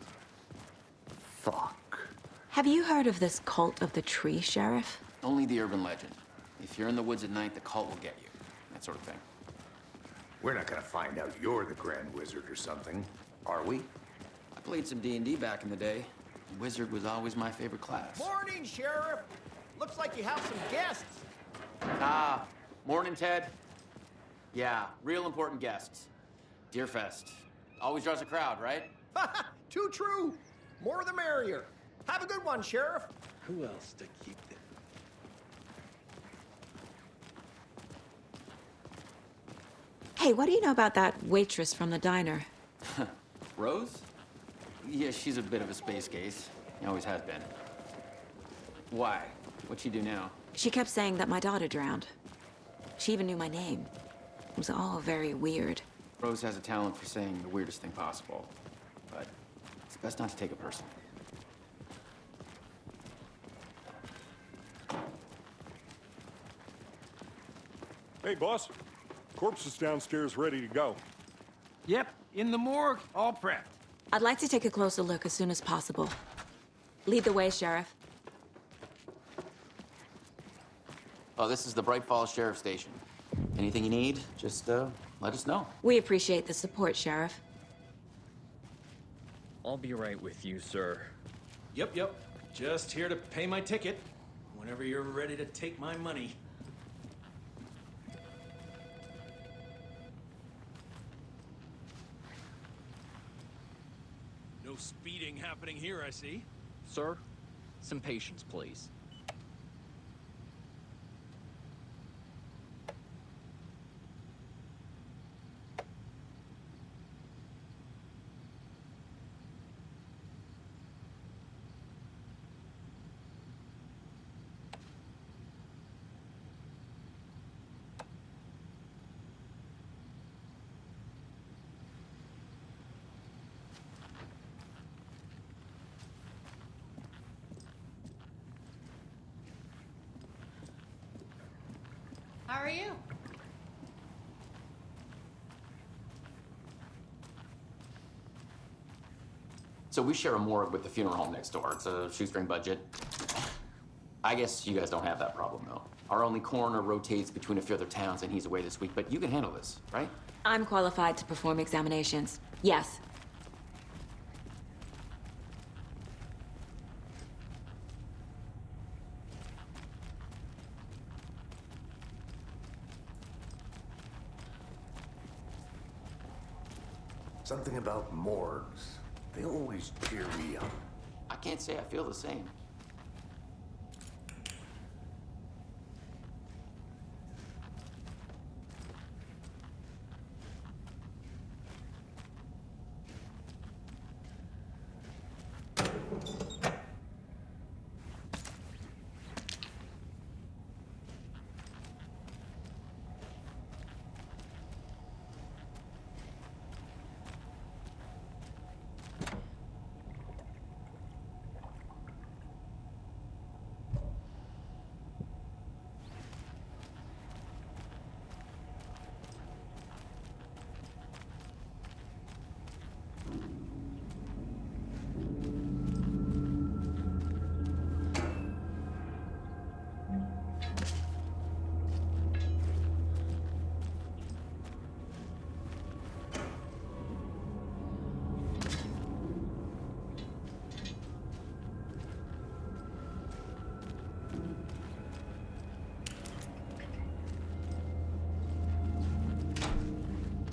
Fuck. Have you heard of this Cult of the Tree, Sheriff? Only the urban legend. If you're in the woods at night, the cult will get you. That sort of thing. We're not gonna find out you're the Grand Wizard or something, are we? I played some D&D back in the day. Wizard was always my favorite class. Morning, Sheriff. Looks like you have some guests. Ah, morning, Ted. Yeah, real important guests. Deerfest. Always draws a crowd, right? Too true. More the merrier. Have a good one, Sheriff. Who else to keep it? Hey, what do you know about that waitress from the diner? Rose? Yeah, she's a bit of a space case. Always has been. Why? What'd she do now? She kept saying that my daughter drowned. She even knew my name. It was all very weird. Rose has a talent for saying the weirdest thing possible. But it's best not to take it personally. Hey, boss. Corpse is downstairs ready to go. Yep, in the morgue, all prepped. I'd like to take a closer look as soon as possible. Lead the way, Sheriff. Oh, this is the Bright Falls Sheriff Station. Anything you need, just let us know. We appreciate the support, Sheriff. I'll be right with you, sir. Yep. Just here to pay my ticket. Whenever you're ready to take my money. speeding happening here, I see. Sir, some patience, please. How are you? So we share a morgue with the funeral home next door. It's a shoestring budget. I guess you guys don't have that problem, though. Our only coroner rotates between a few other towns, and he's away this week, but you can handle this, right? I'm qualified to perform examinations. Yes. Something about morgues. They always cheer me up. I can't say I feel the same.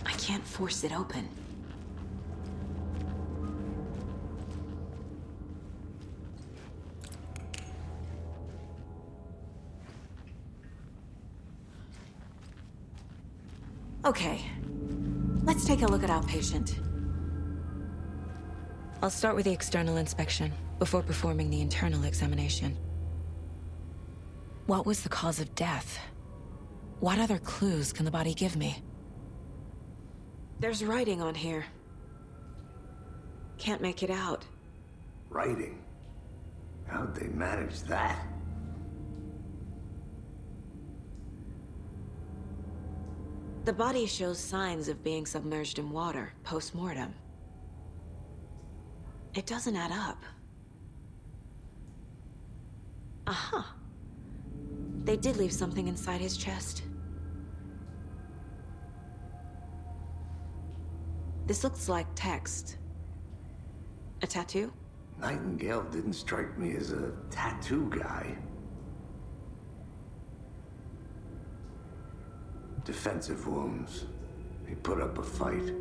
I can't force it open. Okay, let's take a look at our patient. I'll start with the external inspection before performing the internal examination. What was the cause of death? What other clues can the body give me? There's writing on here. Can't make it out. Writing? How'd they manage that? The body shows signs of being submerged in water post-mortem. It doesn't add up. Aha. They did leave something inside his chest. This looks like text. A tattoo? Nightingale didn't strike me as a tattoo guy. Defensive wounds. He put up a fight.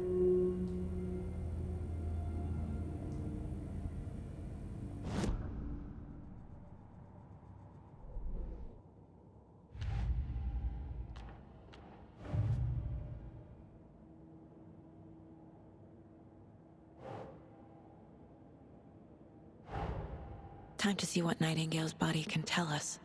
Time to see what Nightingale's body can tell us.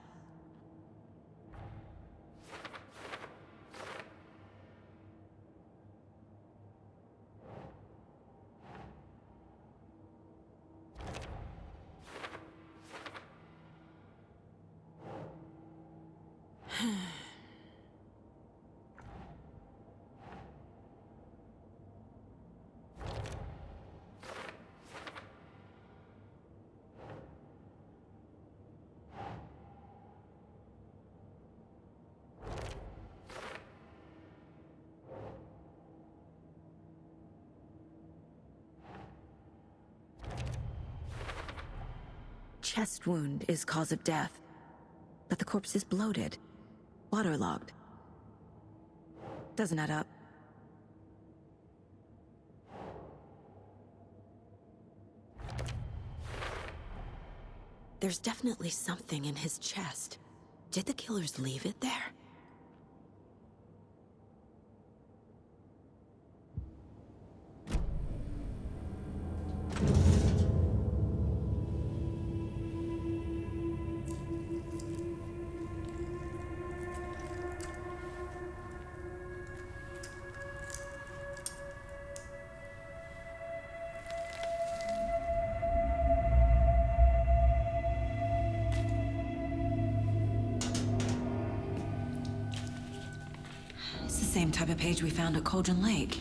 Chest wound is cause of death, but the corpse is bloated, waterlogged. Doesn't add up. There's definitely something in his chest. Did the killers leave it there? It's the same type of page we found at Cauldron Lake.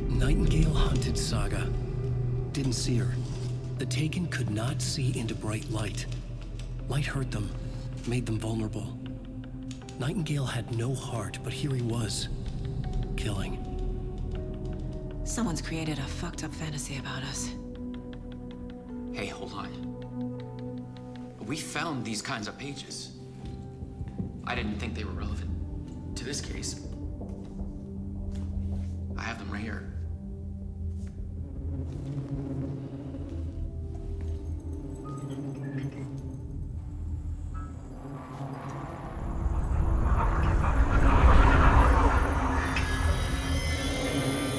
Nightingale hunted Saga. Didn't see her. The Taken could not see into bright light. Light hurt them, made them vulnerable. Nightingale had no heart, but here he was, killing. Someone's created a fucked up fantasy about us. Hey, hold on. We found these kinds of pages. I didn't think they were relevant to this case. I have them right here.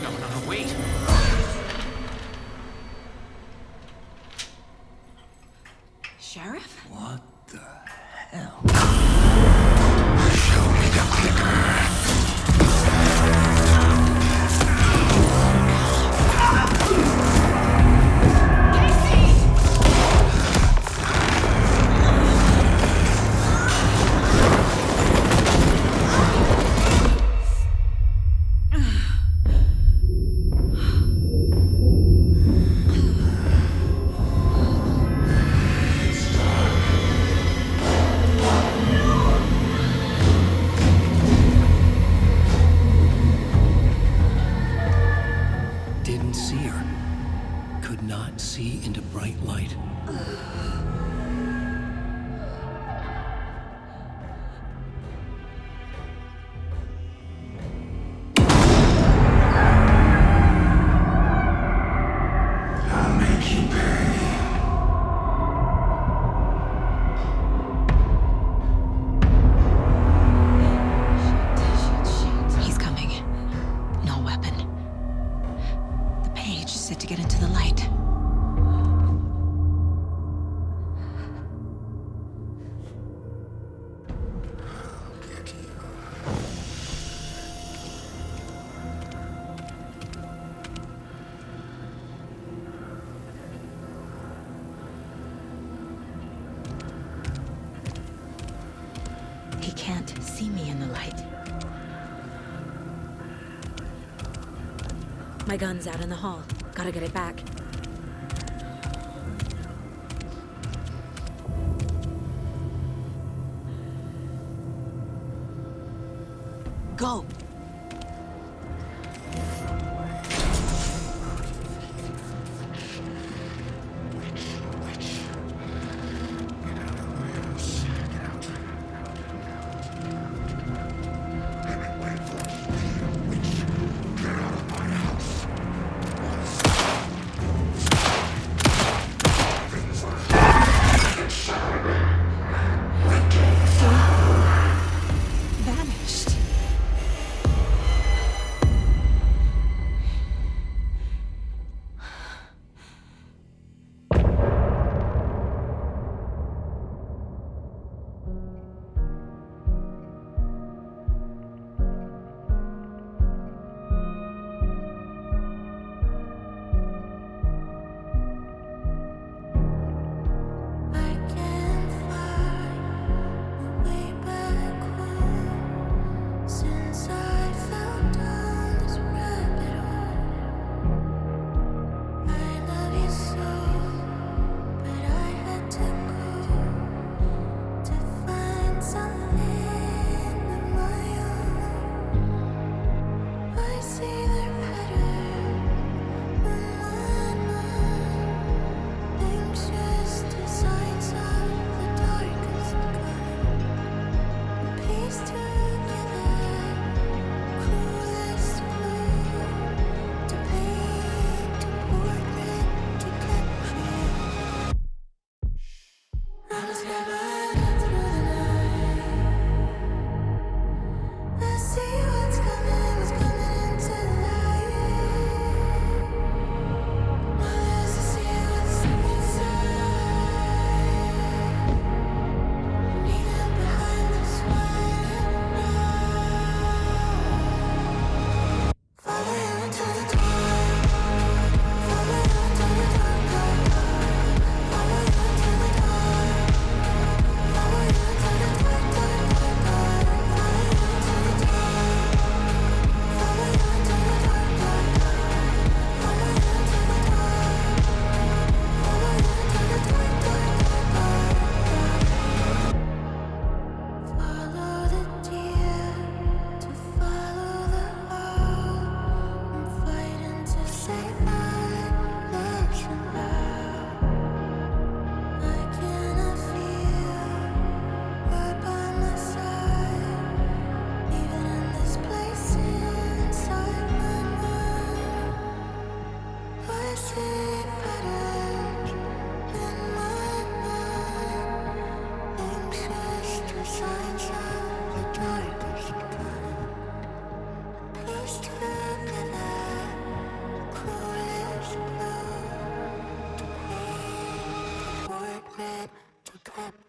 No, wait. Sheriff? What the hell? Show me the clicker. Didn't see her. Could not see into bright light. I'll make you pay. He's coming. No weapon. The page set to get into the light. He can't see me in the light. My gun's out in the hall. Gotta get it back. Go!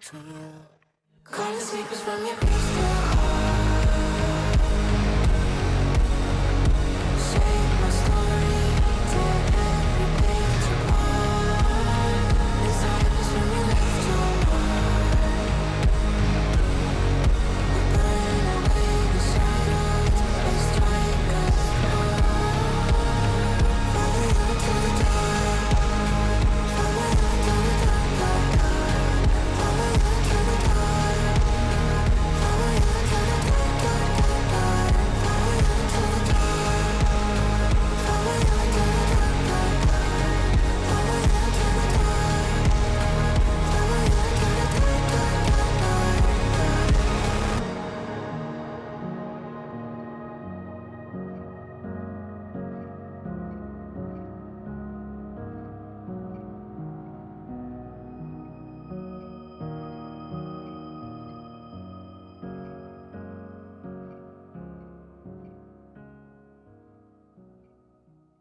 for you. Calling sleepers from your crystal.